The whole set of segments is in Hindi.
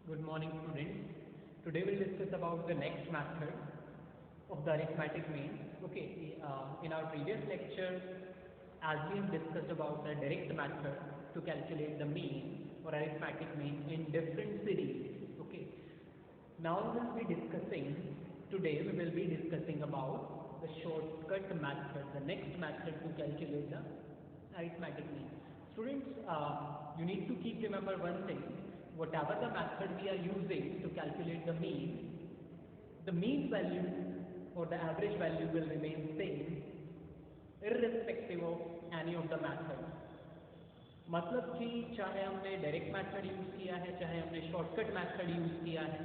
Good morning, students. Today we'll discuss about the next method of the arithmetic mean. Okay, in our previous lecture, as we have discussed about the direct method to calculate the mean or arithmetic mean in different series. Okay, now we will be discussing, today we will be discussing about the shortcut method, the next method to calculate the arithmetic mean. Students, you need to keep remember one thing, whatever the method we are using to calculate the mean value or the average value will remain same irrespective of any of the method. मतलब कि चाहे हमने डायरेक्ट मेथड यूज़ किया है, चाहे हमने शॉर्टकट मेथड यूज़ किया है,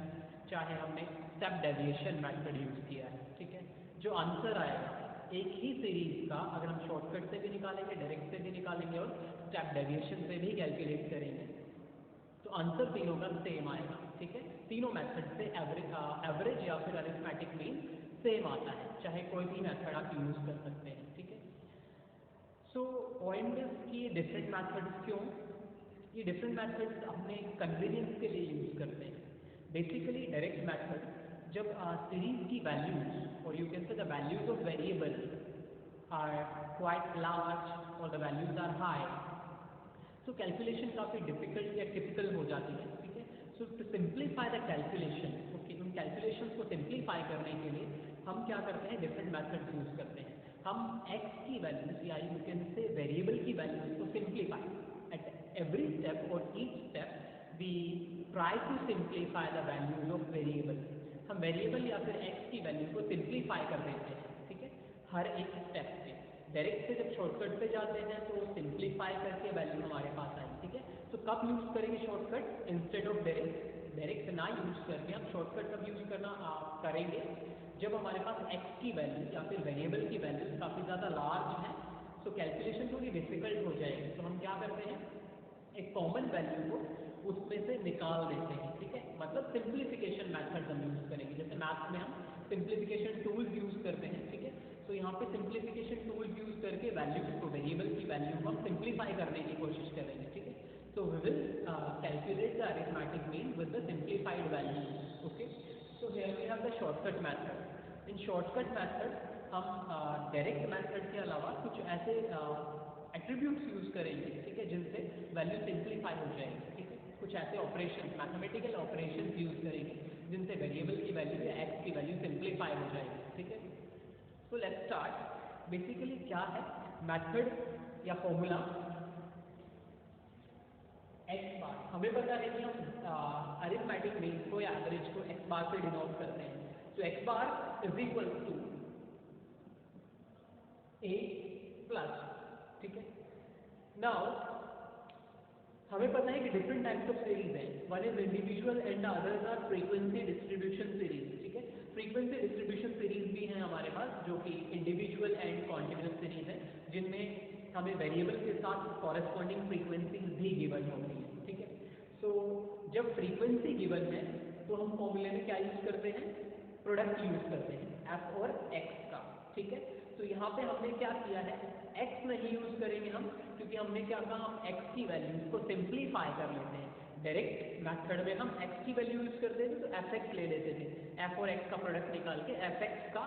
चाहे हमने स्टेप डेविएशन मेथड यूज़ किया है, ठीक है, जो आंसर आएगा एक ही सीरीज का अगर हम शॉर्टकट से भी निकालेंगे, डायरेक्ट से भी निकालेंगे और स्टेप डेविएशन से भी कैलकुलेट करेंगे तो आंसर तीनों का सेम आएगा, ठीक है। तीनों मेथड से एवरेज या फिर अरिथमेटिक मीन सेम आता है, चाहे कोई भी मेथड आप यूज़ कर सकते हैं, ठीक है। सो पॉइंट इज कि डिफरेंट मेथड्स क्यों, ये डिफरेंट मेथड्स अपने कन्वीनियंस के लिए यूज़ करते हैं। बेसिकली डायरेक्ट मेथड जब सीरीज की वैल्यूज और you can say the values of variable are quite large और द वैल्यूज आर हाई, तो कैलकुलेशन काफ़ी डिफिकल्ट या टिपिकल हो जाती है, ठीक है। So to simplify the calculation, okay, उन कैलकुलेशन को सिंप्लीफाई करने के लिए हम क्या करते हैं, डिफरेंट मेथड्स यूज़ करते हैं। हम x की वैल्यूज या यू कैन से वेरिएबल की वैल्यूज को सिंप्लीफाई एट एवरी स्टेप और each step we try to simplify the values of variable. हम वेरिएबल या फिर x की वैल्यू को सिंप्लीफाई कर देते हैं, ठीक है, हर एक स्टेप पे। डायरेक्ट से जब शॉर्टकट पे जाते हैं तो सिंप्लीफाई करके वैल्यू हमारे पास आई, ठीक है। तो कब यूज़ करेंगे shortcut instead of direct, direct ना यूज़ करके हम शॉर्टकट कब यूज़ करना करेंगे जब हमारे पास x की वैल्यू या फिर वेरिएबल की वैल्यू काफ़ी ज़्यादा लार्ज है, तो कैलकुलेशन थोड़ी डिफिकल्ट हो जाएगी। तो हम क्या करते हैं, एक कॉमन वैल्यू को उसमें से निकाल देते हैं, ठीक है, मतलब सिंप्लीफिकेशन मेथड हम यूज़ करेंगे। जैसे मैथ्स में हम सिंप्लीफिकेशन टूल्स यूज़ करते हैं, ठीक है। तो यहाँ पे सिंप्लीफिकेशन टूल्स यूज़ करके वैल्यूज को, वेरिएबल की वैल्यू को हम सिंप्लीफाई करने की कोशिश करेंगे, ठीक है। तो we will calculate the arithmetic mean with the simplified values, okay. So here we have the shortcut method. In shortcut method हम डायरेक्ट मेथड के अलावा कुछ ऐसे एट्रीब्यूट्स यूज़ करेंगे, ठीक है, जिनसे वैल्यू सिंप्लीफाई हो जाएगी, ठीक है। कुछ ऐसे ऑपरेशन, मैथमेटिकल ऑपरेशन यूज़ करेंगे जिनसे वेरिएबल की वैल्यू या एक्स की वैल्यू सिंप्लीफाई हो जाएगी, ठीक है। तो लेट्स स्टार्ट। बेसिकली क्या है मेथड या फॉर्मूला, एक्स बार। हमें पता है कि हम अरिथमेटिक मीन को या एवरेज को एक्स बार से डिनोट करते हैं। तो x bar is equal to A plus, ठीक है। नाउ हमें पता है कि डिफरेंट टाइप्स ऑफ सीरीज हैं, one is individual and others are frequency distribution series, ठीक है। फ्रीक्वेंसी डिस्ट्रीब्यूशन सीरीज भी है हमारे पास जो कि इंडिविजुअल एंड कॉन्टिन्यूस सीरीज है, जिनमें हमें वेरिएबल के साथ कॉरेस्पॉन्डिंग फ्रीक्वेंसीज भी गिवन होती है, ठीक है। सो जब फ्रीक्वेंसी गिवन है तो हम फॉर्मूले में क्या यूज करते हैं, प्रोडक्ट यूज करते हैं एफ और एक्स का, ठीक है। तो यहाँ पे हमने क्या किया है, x नहीं यूज करेंगे हम, क्योंकि हमने क्या कहा, हम x की वैल्यूज को सिंप्लीफाई कर लेते हैं। डायरेक्ट मेथड में हम x की वैल्यू यूज करते थे तो fx ले लेते थे, f और x का प्रोडक्ट निकाल के fx का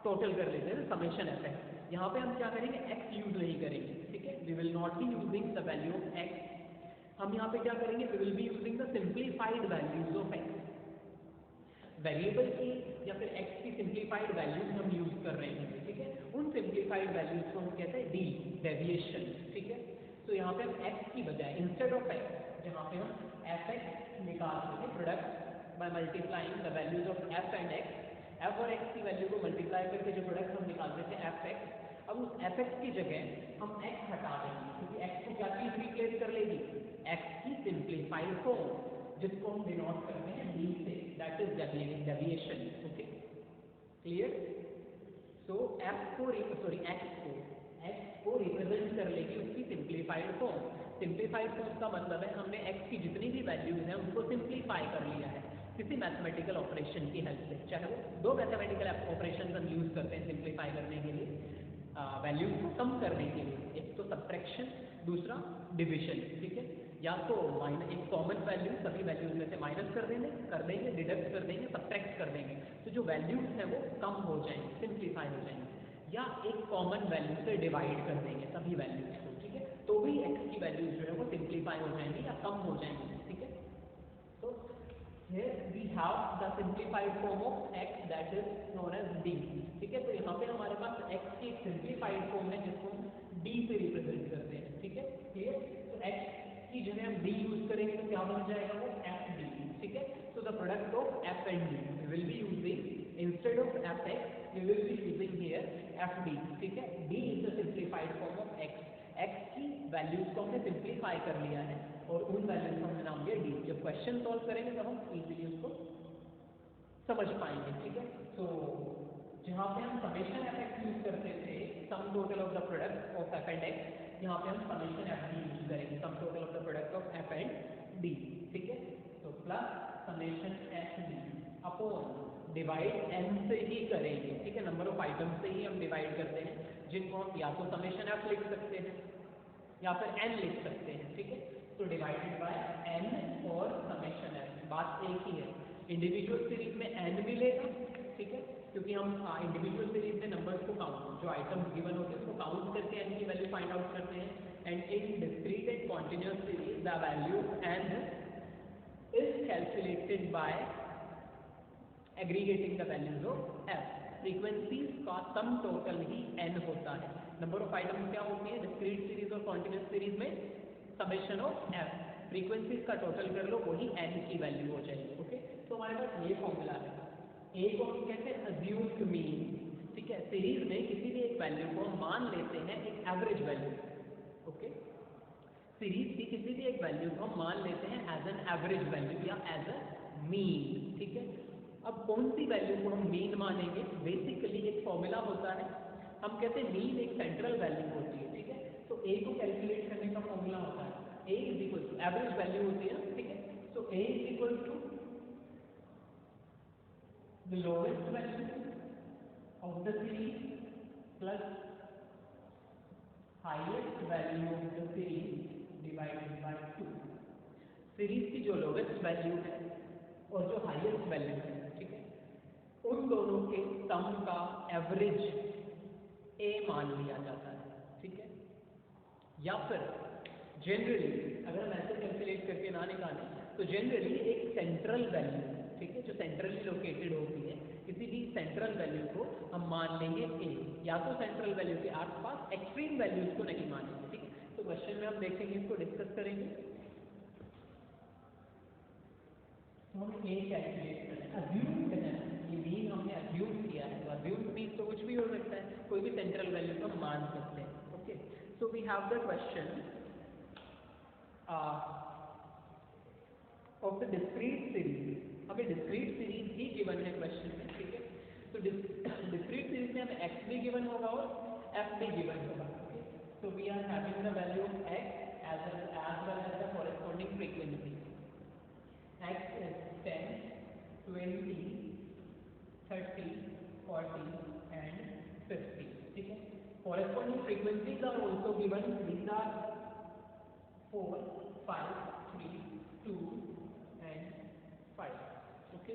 टोटल कर लेते थे, समेशन fx। यहाँ पे हम क्या करेंगे, x यूज नहीं करेंगे, ठीक है, we will not be using the value of x। हम यहाँ पे क्या करेंगे, we will be using the simplified values of x। Variable की या फिर x की सिंप्लीफाइड वैल्यूज हम यूज कर रहे हैं, ठीक है। उन सिंप्लीफाइड वैल्यूज को हम कहते हैं डी, डेविएशन, ठीक है। तो यहाँ पे हम x की बजाय इंस्टेड ऑफ x, जहाँ पे हम fx निकालते हैं product by multiplying the values of f and x, f और x की वैल्यू को मल्टीप्लाई करके जो प्रोडक्ट हम निकालते थे fx, अब उस fx की जगह हम x हटा देंगे, क्योंकि x को क्या चीज रिप्लेस कर लेगी, x की सिंप्लीफाइड फॉर्म, जिसको हम डिनोट करते हैं d से, that is deviation, okay, clear. So x को रिप्रेजेंट कर लेगी उसकी सिंप्लीफाइड फॉर्म। सिंप्लीफाइड फॉर्म का मतलब है हमने x की जितनी भी वैल्यूज हैं उनको सिंप्लीफाई कर लिया है किसी मैथमेटिकल ऑपरेशन की हेल्प से। चाहे वो दो मैथमेटिकल ऑपरेशन हम यूज करते हैं सिंप्लीफाई करने के लिए, वैल्यूज को कम करने के लिए, एक तो सब्ट्रैक्शन, दूसरा डिविजन, ठीक है। या तो माइनस एक कॉमन वैल्यू सभी वैल्यूज में से माइनस कर देंगे, डिडक्ट कर देंगे, सब्ट्रैक्ट कर देंगे, तो जो वैल्यूज हैं वो कम हो जाएंगे, सिंप्लीफाई हो जाएंगे, या एक कॉमन वैल्यू से डिवाइड कर देंगे सभी वैल्यूज को, ठीक है, तो भी x की वैल्यूज जो है वो सिंप्लीफाई हो जाएंगी या कम हो जाएंगी, ठीक है। तो here we have the simplified form of x that is known as d, ठीक है। तो यहाँ पे हमारे पास x की एक सिंप्लीफाइड फॉर्म है जिसको हम d से रिप्रेजेंट करते हैं, ठीक है, क्लियर। तो x की जगह हम d यूज करेंगे तो क्या बन जाएगा वो fd, ठीक है। So the product of f and d we will be using instead of fx we will be using here fd, ठीक है। d is the simplified form of x, x की वैल्यूज को हमने सिंप्लीफाई कर लिया है और उन वैल्यूज का हमने नाम दिया d। जब क्वेश्चन सॉल्व करेंगे तब हम इजीली उसको समझ पाएंगे, ठीक है। तो जहाँ पे हम समेशन एफ एक्स यूज करते थे, sum total of the product of f and x, यहाँ पे हम समेशन एफ डी यूज करेंगे, sum total of the product of f and d, ठीक है। तो plus summation f d upon divide n से ही करेंगे, ठीक है, नंबर ऑफ आइटम से ही हम डिवाइड करते हैं, जिनको हम या तो समेशन एफ लिख सकते हैं या फिर एन लिख सकते हैं, ठीक है। तो डिवाइडेड बाय एन और समेशन एफ, बात एक ही है। इंडिविजुअल सीरीज में एन मिलेगा, ठीक है, क्योंकि हम इंडिविजुअल सीरीज में नंबर्स को काउंट, जो आइटम्स गिवन होते हैं उसको काउंट करके एन की वैल्यू फाइंड आउट करते हैं, and in discrete and continuous series the value n is calculated by aggregating the values of f. Frequencies का सम टोटल ही एन होता है। नंबर ऑफ आइटम्स क्या होती है डिस्क्रीट सीरीज और कॉन्टिन्यूअस सीरीज में, समेशन ऑफ एफ, फ्रीक्वेंसीज का टोटल कर लो वही एन की वैल्यू हो जाएगी, ओके। तो हमारे पास ये फॉर्मूला है, ए को हम कहते हैं अज्यूम्ड मीन, ठीक है। सीरीज में किसी भी एक वैल्यू को हम मान लेते हैं एक एवरेज वैल्यू, ओके। सीरीज की किसी भी एक वैल्यू को हम मान लेते हैं एज एन एवरेज वैल्यू या एज अ मीन, ठीक है। अब कौन सी वैल्यू को हम मीन मानेंगे, बेसिकली एक फॉर्मूला होता है, हम कहते हैं मीन एक सेंट्रल वैल्यू होती है, ठीक है। तो ए को कैलकुलेट करने का फॉर्मूला होता है A is equal to average value होती है, ठीक है। तो A is equal to the lowest value of the series plus highest value of the series divided by 2। Series की जो लोवेस्ट वैल्यू है और जो हाईएस्ट वैल्यू है, ठीक है, उन दोनों के सम का एवरेज ए मान लिया जाता है, ठीक है। या फिर जनरली अगर हम ऐसे कैलकुलेट करके ना निकालें तो जनरली एक सेंट्रल वैल्यू, ठीक है, जो सेंट्रली लोकेटेड होती है, किसी भी सेंट्रल वैल्यू को हम मान लेंगे ए, या तो सेंट्रल वैल्यू के आसपास एक्सट्रीम वैल्यूज को नहीं मानेंगे, ठीक है। तो क्वेश्चन में हम देखेंगे, इसको डिस्कस करेंगे। तो हम ए कैलकुलेट करें, अज्यूम्ड है, ये मीन हमने अज्यूम किया है, तो अज्यूम्ड मीन तो कुछ भी हो सकता है, कोई भी सेंट्रल वैल्यू को हम मान सकते हैं, okay. So we have the question of the discrete series, हमें डिस्क्रीट सीरीज ही गिवन है क्वेश्चन में, ठीक है। तो डिस्क्रीट सीरीज में हमें एक्स भी गिवन होगा और एफ भी गिवन होगा, okay. So we are having the value of x as well as the corresponding frequency. X is 10, 20, 30, 40 and 50, ठीक है। Corresponding frequencies are also given, these are 4, 5, 3, 2 and 5, okay.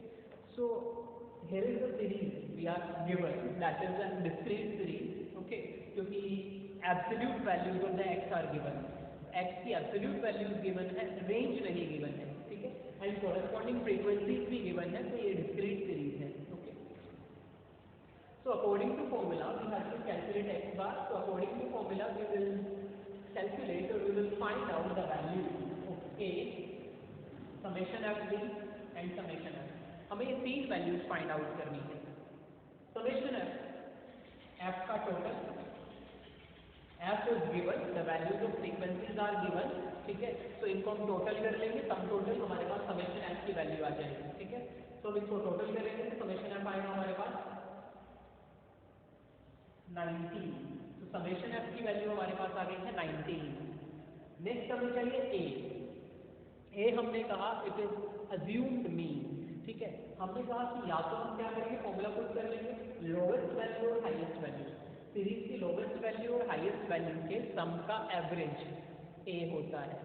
So here is the series we are given, that is a discrete series, okay, क्योंकि absolute values of the x are given, x की absolute values given है, range नहीं given है, ठीक है, and corresponding frequencies भी given है, तो ये discrete series है, okay. So according to formula we have to calculate x bar, so according to formula we will calculate or we will find out the value of a, summation f d and summation f। हमें ये तीन वैल्यूज फाइंड आउट करनी है। समेशन f का total, f is given, the values of frequencies are given, ठीक है। तो इनको हम टोटल कर लेंगे, सम टोटल हमारे पास समेशन f की वैल्यू आ जाएगी, ठीक है। तो हम इसको टोटल करेंगे तो समेशन f आएगा हमारे पास 19, तो समेशन f की वैल्यू हमारे पास आ गई है 19। नेक्स्ट हमें चाहिए ए हमने कहा इट इज अज्यूम्ड मीन, ठीक है। हमने कहा कि या तो हम क्या करेंगे, फॉर्मूला पुट कर लेंगे, लोवेस्ट वैल्यू और हाईएस्ट वैल्यू, सीरीज की लोवेस्ट वैल्यू और हाईएस्ट वैल्यू के सम का एवरेज ए होता है।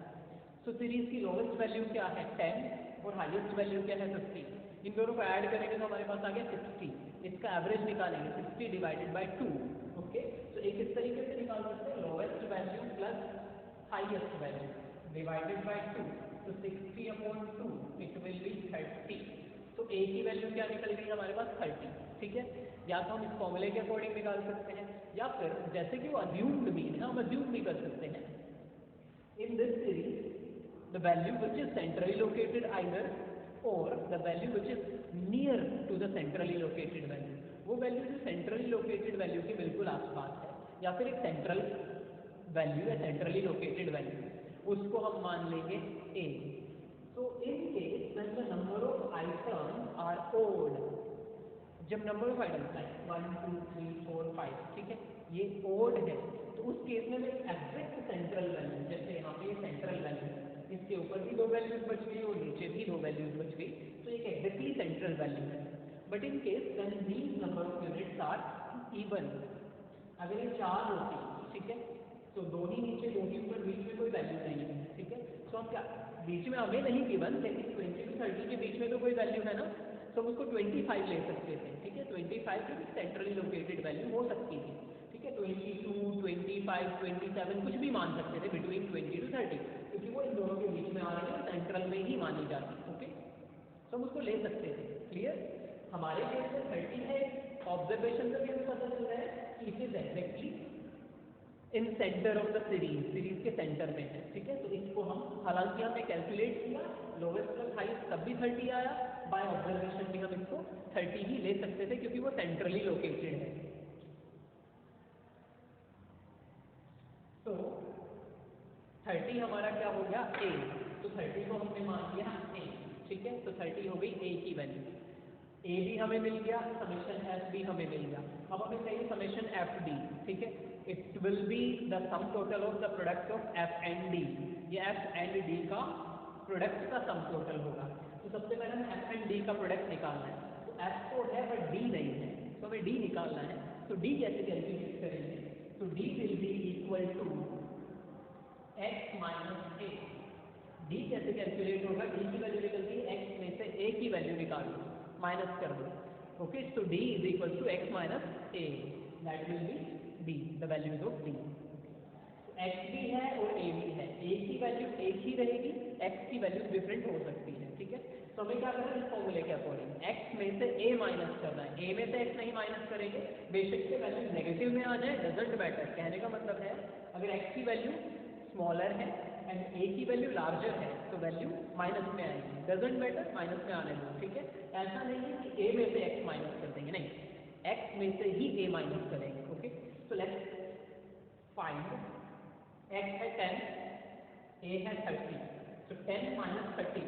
तो सीरीज की लोवेस्ट वैल्यू क्या है 10 और हाईएस्ट वैल्यू क्या है 50। इन दोनों को ऐड करेंगे तो हमारे पास आ गया 60। इसका एवरेज निकालेंगे 60 डिवाइडेड बाई 2। ओके, तो एक इस तरीके से निकाल सकते हैं lowest value plus highest value divided by 2। तो 60 अपॉन 2 इट विल बी 30। तो ए की वैल्यू क्या निकल गई हमारे पास 30। ठीक है, या तो हम इस फॉर्मूले के अकॉर्डिंग निकाल सकते हैं, या फिर जैसे कि वो अज्यूम्ड मीन है हम अज्यूम भी कर सकते हैं। In this series, the value which is centrally located either or the value which is near to the centrally located value, वो वैल्यू जो सेंट्रली लोकेटेड वैल्यू के बिल्कुल आसपास है या फिर एक सेंट्रल वैल्यू है सेंट्रली लोकेटेड वैल्यू, उसको हम मान लेंगे a। तो in case when the number of items are odd, जब नंबर ऑफ आइटम्स लाइक 1 2 3 4 5, ठीक है, ये ओड है, तो उस केस में एग्जैक्ट सेंट्रल वैल्यू, जैसे यहाँ पे ये सेंट्रल वैल्यू, इसके ऊपर भी 2 वैल्यूज बच गई और नीचे भी 2 वैल्यूज बच गई, तो एक एग्जैक्टली सेंट्रल वैल्यू है। But in case when these number of units are even, अगर ये 4 होती, ठीक है, तो 2 ही नीचे 2 ही ऊपर, बीच में कोई वैल्यू नहीं है, ठीक है, तो हम क्या, बीच में हमें नहीं गिवन, लेकिन 20 to 30 के बीच में तो कोई वैल्यू है ना, तो हम उसको 25 ले सकते थे। ठीक है, 25 की सेंट्रली लोकेटेड वैल्यू हो सकती थी। ठीक है, 22 25 27 कुछ भी मान सकते थे बिटवीन 20 to 30, क्योंकि वो इन दोनों के बीच में आ रही है और सेंट्रल में ही मानी जाती। ओके, तो हम उसको ले सकते थे। क्लियर, हमारे केस में 30 है, ऑब्जर्वेशन से भी हमें पता चल रहा है कि it is exactly in centre of the series, series के सेंटर में है। ठीक है, तो इसको हम, हालांकि हमने कैलकुलेट किया लोवेस्ट प्लस हाईएस्ट तब भी 30 आया, बाय ऑब्जर्वेशन भी हम इसको 30 ही ले सकते थे क्योंकि वो सेंट्रली लोकेटेड है। तो 30 हमारा क्या हो गया ए, तो 30 को हमने मान लिया ए। ठीक है, तो 30 हो गई ए की वैल्यू, ए भी हमें मिल गया, समेशन एफ भी हमें मिल गया। अब हमें चाहिए समेशन एफ डी। ठीक है, it will be the some total of the product of f and D, ये एफ एंड डी का प्रोडक्ट का सम टोटल होगा। तो सबसे पहले हमें एफ एंड डी का प्रोडक्ट निकालना है। तो एफ तो है बट डी नहीं है, तो हमें डी निकालना है। तो डी कैसे कैलकुलेट करेंगे, तो d will be equal to x minus a. D कैसे कैलकुलेट होगा, डी की वैल्यू निकलती है एक्स में से ए की वैल्यू निकाल दो, माइनस कर दो। ओके, तो d is equal to x minus a, that will be d, the values of d. X भी है और ए भी है, ए की वैल्यू एक ही रहेगी, एक्स की वैल्यू डिफरेंट हो सकती है। ठीक है, तो हमें क्या करना है, इस फॉर्मूले के अकॉर्डिंग एक्स में से ए माइनस करना है। ए में से एक्स नहीं माइनस करेंगे, बेशक से वैल्यू नेगेटिव में आ जाए, डजंट मैटर। कहने का मतलब है अगर एक्स की वैल्यू स्मॉलर है एंड ए की वैल्यू लार्जर है तो वैल्यू माइनस में आएगी, डजंट मैटर, माइनस में आने दो। ठीक है, ऐसा नहीं है कि ए में से एक्स माइनस कर देंगे, नहीं, एक्स में से ही ए माइनस करेंगे। ओके, तो लेट्स फाइंड, एक्स है 10, ए है 30, तो 10 माइनस 30।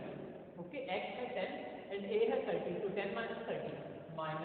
ओके, एक्स है 10 एंड ए है 30, तो 10 माइनस 30 माइनस